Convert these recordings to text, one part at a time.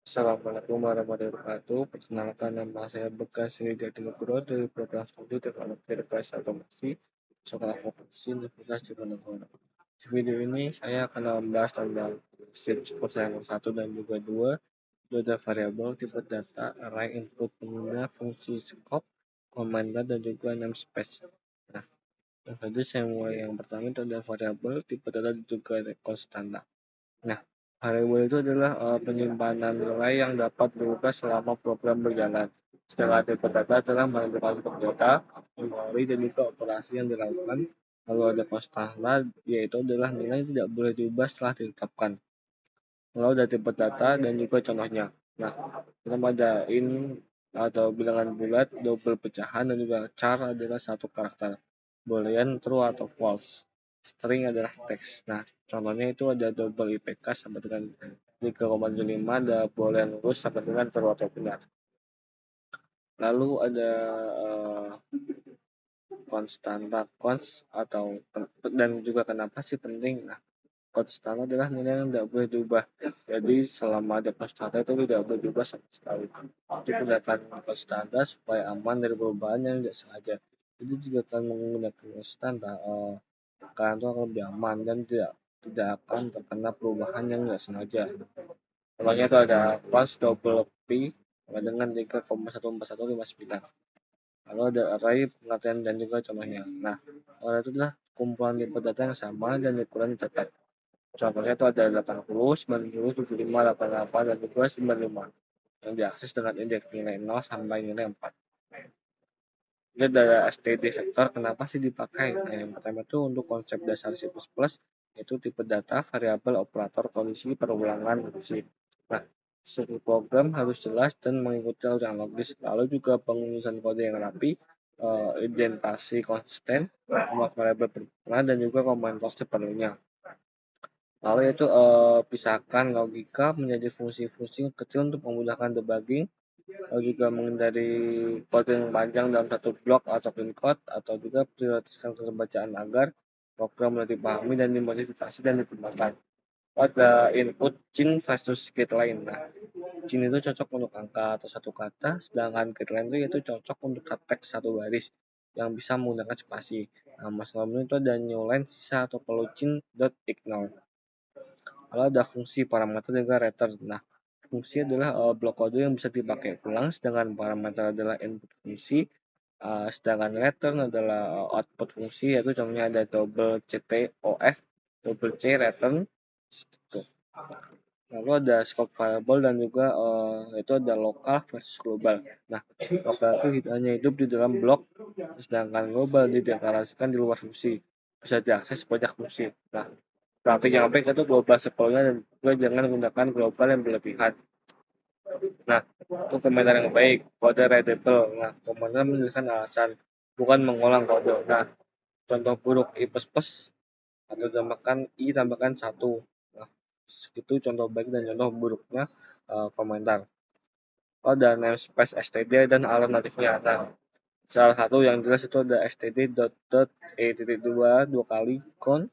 Assalamualaikum warahmatullahi wabarakatuh. Perkenalkan, nama saya Bekas Wijaya Nugroho dari Program Studi Teknologi Berbasis Otomasi Sekolah Vokasi Universitas Diponegoro. Di video ini saya akan membahas tentang seperti yang satu dan juga dua, data variabel, tipe data, array input pengguna, fungsi scope, komentar, dan juga namespace. Nah, yang tadi saya mulai yang pertama itu adalah variabel, tipe data, dan juga konstanta. Nah, variabel itu adalah penyimpanan nilai yang dapat berubah selama program berjalan. Sedangkan tipe data adalah menentukan bentuk data, memori, dan juga operasi yang dilakukan. Lalu ada konstanta, yaitu adalah nilai yang tidak boleh diubah setelah ditetapkan. Lalu ada tipe data dan juga contohnya. Nah, kita ada atau bilangan bulat, double pecahan, dan juga char adalah satu karakter. Boolean true atau false. String adalah teks. Nah, contohnya itu ada double IPK sampai dengan 3,75, ada boolean lurus sampai dengan true atau benar. Lalu ada konstanta const atau dan juga kenapa sih penting. Nah, konstanta adalah nilai yang tidak boleh diubah. Jadi selama ada konstanta itu tidak boleh diubah sama sekali. Digunakan konstanta supaya aman dari perubahan yang tidak sengaja. Jadi jika kalian menggunakan konstanta, kalian itu akan lebih aman dan tidak akan terkena perubahan yang tidak sengaja. Contohnya itu ada const double p dengan 3,14159. Lalu ada array, pengertian, dan juga contohnya. Nah, array itu adalah kumpulan tipe data yang sama dan ukuran dicatat. Contohnya itu ada 80, 90, 75, 88, dan juga 95 yang diakses dengan indeks nilai 0 sampai nilai 4. Ini ada std vektor, kenapa sih dipakai? Nah, yang pertama itu untuk konsep dasar C++, yaitu tipe data, variabel, operator, kondisi, perulangan, fungsi. Nah, struktur program harus jelas dan mengikuti alur yang logis. Lalu juga pengurusan kode yang rapi, identasi konsisten, nama variabel berpengaruh, dan juga komentar seperlunya. Lalu itu pisahkan logika menjadi fungsi-fungsi kecil untuk memudahkan debugging, lalu juga menghindari kode yang panjang dalam satu blok atau clean code, atau juga prioritaskan pembacaan agar program mudah dipahami dan dimodifikasi dan dikembangkan. Pada input cin versus lain. Nah, cin itu cocok untuk angka atau satu kata, sedangkan lain itu yaitu cocok untuk teks satu baris yang bisa menggunakan spasi. Nah, masalah itu ada new line sisa atau pelucin.ignore. Lalu ada fungsi parameter juga return. Nah, fungsi adalah blok kode yang bisa dipakai ulang, sedangkan parameter adalah input fungsi, sedangkan return adalah output fungsi, yaitu contohnya ada double ctof, double c return. Lalu ada scope variable dan juga itu ada lokal versus global. Nah, lokal itu hanya hidup di dalam blok, sedangkan global dideklarasikan di luar fungsi, bisa diakses banyak fungsi. Nah, berarti yang baik itu global sepenuhnya dan juga jangan gunakan global yang berlebihan. Nah, itu komentar yang baik, kode readable. Nah, komentar menjelaskan alasan, bukan mengulang kode. Nah, contoh buruk i++ atau tambahkan 1. Nah, itu contoh baik dan contoh buruknya komentar. Ada namespace std dan alternatifnya. Nah, salah satu yang jelas itu ada std.e.2 dua kali con,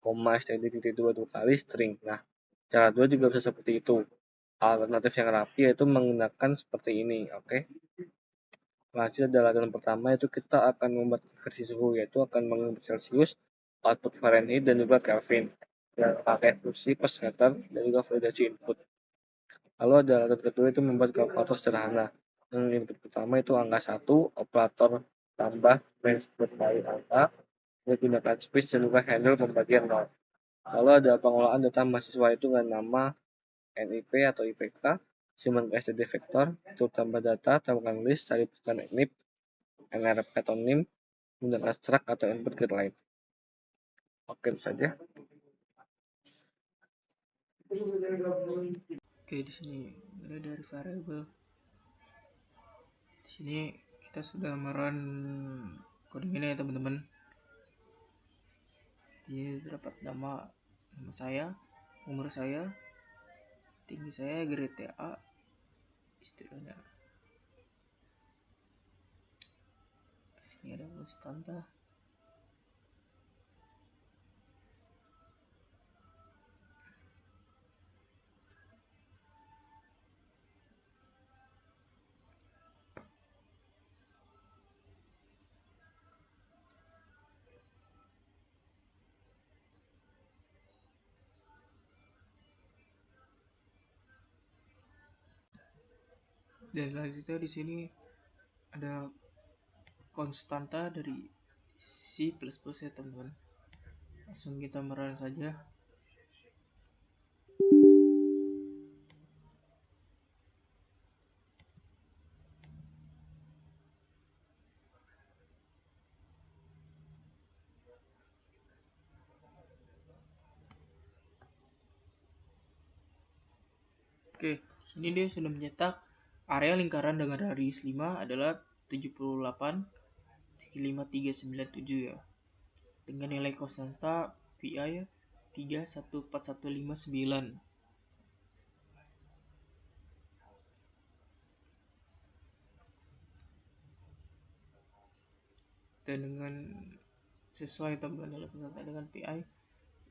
std.2 dua kali string. Nah, cara dua juga bisa seperti itu. Alternatif yang rapi yaitu menggunakan seperti ini, oke. Lanjut adalah latihan pertama, itu kita akan membuat versi suhu, yaitu akan menginput Celsius, output Fahrenheit, dan juga Kelvin. Dan pakai fungsi persemeter dan juga validasi input. Lalu ada latihan kedua itu membuat kalkulator sederhana. Yang input pertama itu angka 1, operator tambah range berkali angka, menggunakan space dan juga handle pembagian 0. Lalu ada pengolahan data mahasiswa itu dengan nama NIP atau IPK, simbol std vektor, itu tambah data, tambahkan list, cari bukan NIP, NRP atau NIM, menggunakan struct atau input get lain. Oke, itu saja. Oke, di sini mulai dari variable. Di sini kita sudah merun coding ini ya teman-teman. Jadi terdapat nama saya, umur saya, tinggi saya, grade TA, istilahnya. Di sini ada konstanta. Dan selanjutnya di sini ada konstanta dari C++ ya teman-teman. Langsung kita merun saja. Oke, ini dia sudah mencetak area lingkaran dengan radius 5 adalah 78,5397 ya. Dengan nilai konstanta PI ya 314159. Dan dengan sesuai teman nilai konstanta dengan PI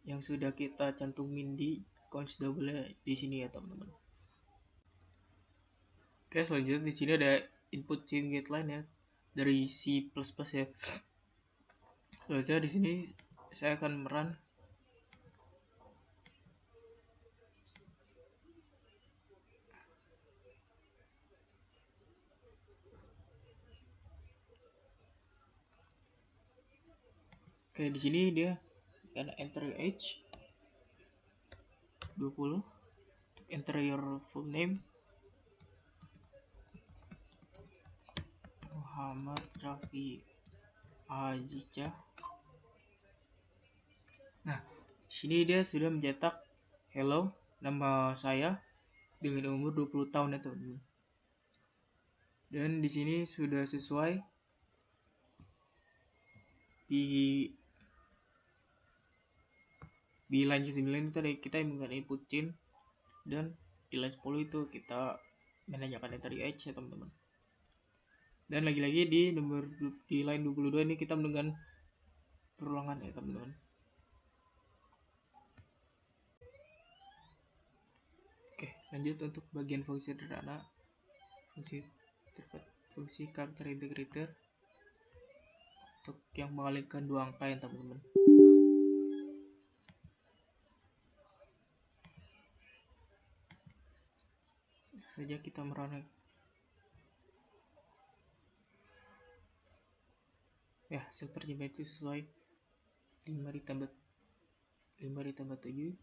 yang sudah kita cantumin di cons double di sini ya teman-teman. Oke, selanjutnya di sini ada input chain guideline ya dari C++ ya. Selanjutnya di sini saya akan merun. Oke, di sini dia akan enter age 20, enter your full name Muhammad Rafi Aziza. Nah, di sini dia sudah mencetak hello, nama saya dengan umur 20 tahun ya teman-teman. Dan di sini sudah sesuai di line 9 itu tadi kita menggunakan input chain, dan di line 10 itu kita menanyakan entry age ya teman-teman. Dan lagi-lagi di line 22 ini kita menggunakan perulangan ya teman-teman. Oke, lanjut untuk bagian fungsi sederhana, fungsi character integrator untuk yang mengalihkan dua angka ya teman-teman. Saja kita merunning ya, hasil percobaan itu sesuai 5 ditambah 7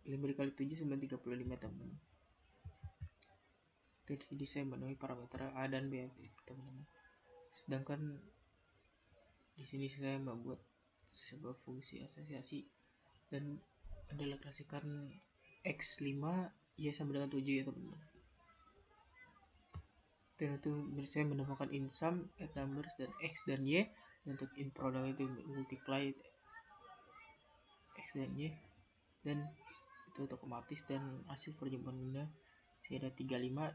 5 dikali 7 sama 35 teman-teman. Jadi saya memenuhi parameter A dan B teman-teman. Sedangkan di sini saya membuat sebuah fungsi asosiasi dan mendeklarasikan x5 y sama dengan 7 ya teman-teman. Dan itu saya menambahkan in sum, add numbers, dan x dan y. Dan untuk in product itu multiply x dan y, dan itu otomatis. Dan hasil perjamuannya saya ada 35,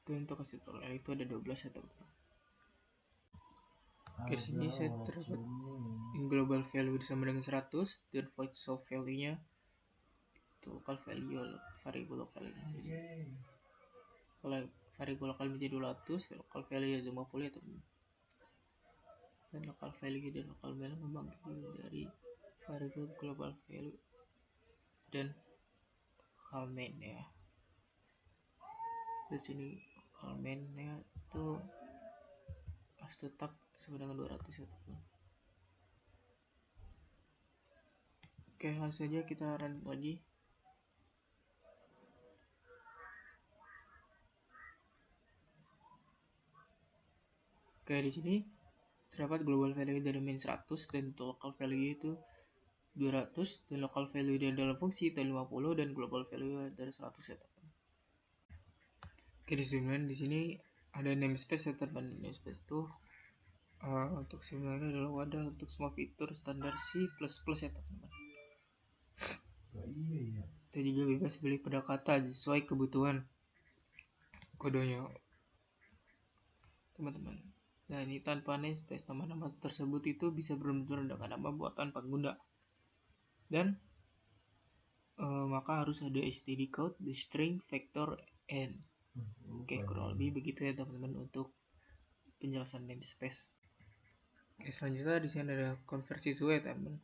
dan untuk hasil total itu ada 12 ya teman-teman. Oke, di sini saya terdapat in global value sama dengan 100, dan void source value nya itu local value variable lokal ini. Kalau variable lokal menjadi 200, local value jadi 50 ya teman-teman. Dan local value dan local value memanggil dari variable global value dan local main ya. Di sini local main nya itu harus tetap sama dengan 200 ya teman-teman. Oke, langsung saja kita run lagi. Oke, di sini terdapat global value dari main 100 dan local value itu 200, dan local value dari dalam fungsi itu 50, dan global value dari 100 ya teman. Oke, di sini ada namespace ya teman. Namespace itu untuk sebenarnya adalah wadah untuk semua fitur standar C++ ya teman-teman. Kita juga bebas pilih pada kata sesuai kebutuhan kodenya teman-teman. Nah, ini tanpa namespace, nama-nama tersebut itu bisa berbenturan dengan nama buatan pengguna. Dan maka harus ada std code, the string, vector, and oke, kurang lebih begitu ya teman-teman untuk penjelasan namespace. Oke, selanjutnya di sini ada konversi suite teman.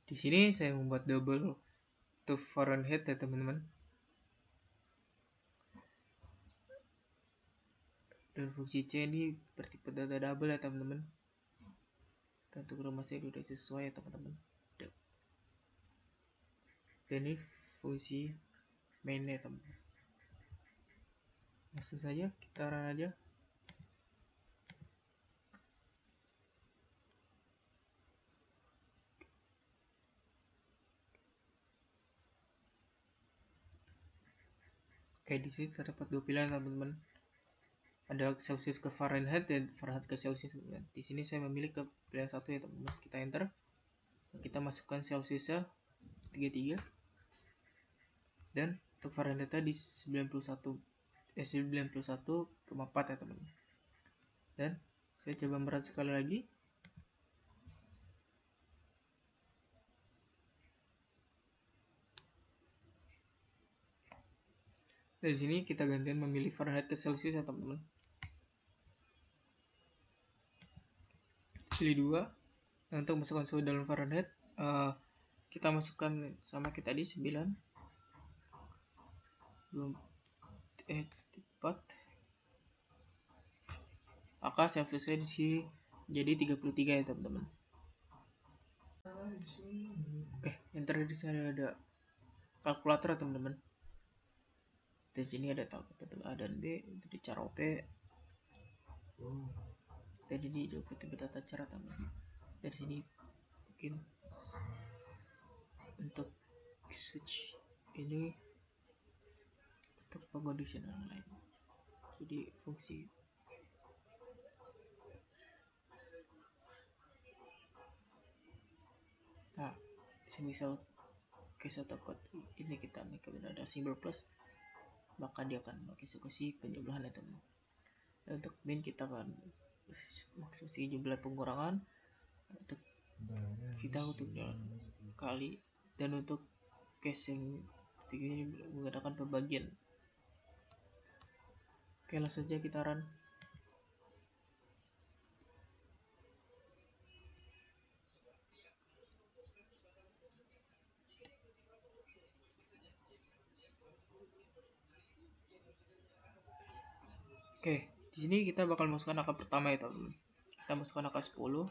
Di sini saya membuat double to Fahrenheit ya teman-teman. Dan fungsi C ini bertipe data double ya teman-teman. Tentu masih udah sesuai ya teman-teman. Dan ini fungsi mainnya teman-teman. Langsung saja kita run aja. Oke, di sini terdapat dua pilihan teman-teman. Ada Celsius ke Fahrenheit dan Fahrenheit ke Celsius. Di sini saya memilih ke pilihan satu ya teman-teman. Kita enter. Kita masukkan Celsiusnya 33. Dan untuk Fahrenheit di 91,4 ya teman-teman. Dan saya coba merun sekali lagi. Dari sini kita gantian memilih Fahrenheit ke Celsius ya teman-teman. Pilih 2. Nah, untuk masukkan suhu dalam Fahrenheit, kita masukkan sama kita tadi 9. 4. Maka Celsiusnya di sini jadi 33 ya teman-teman. Oke, yang terakhir di sini ada kalkulator ya teman-teman. Di sini ada kalkulator A dan B, jadi cara OP. Tadi ini jauh tata cara teman-teman. Dari sini mungkin untuk switch ini untuk pengondisionan lain. Jadi fungsi nah, semisal case atau code ini kita make ada simbol plus, maka dia akan mengeksekusi penjumlahan ya teman. Dan untuk min kita akan maksudnya jumlah pengurangan, untuk kita untuk kali, dan untuk case yang ketiga ini menggunakan pembagian. Oke, langsung saja kita run. Oke, di sini kita bakal masukkan angka pertama ya teman-teman. Kita masukkan angka 10.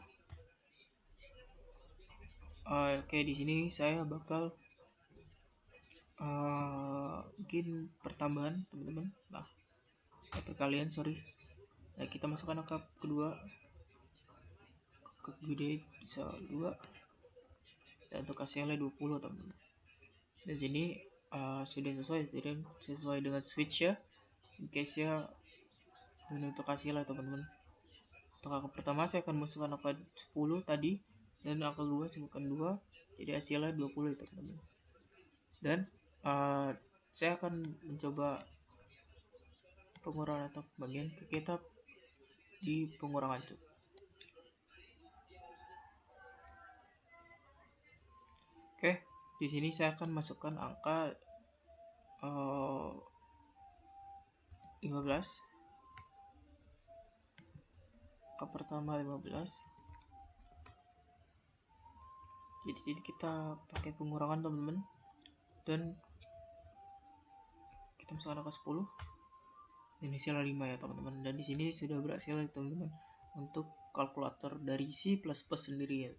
Oke, di sini saya bakal mungkin pertambahan teman-teman. Nah, perkalian sorry. Nah, kita masukkan angka kedua. Gede bisa 2. Dan untuk hasilnya 20 teman-teman. Dan sini sudah sesuai dengan switch ya, case ya, dan untuk hasilnya teman-teman. Untuk angka pertama saya akan masukkan angka 10 tadi, dan angka kedua saya masukkan 2, jadi hasilnya 20 teman-teman. Dan saya akan mencoba pengurangan atau bagian ke kita di pengurangan cuk. Oke, di sini saya akan masukkan angka 15. Angka pertama 15. Jadi sini kita pakai pengurangan teman-teman, dan kita masukkan angka 10. Inisial 5 ya teman-teman. Dan di sini sudah berhasil ya teman-teman untuk kalkulator dari C++ sendiri ya.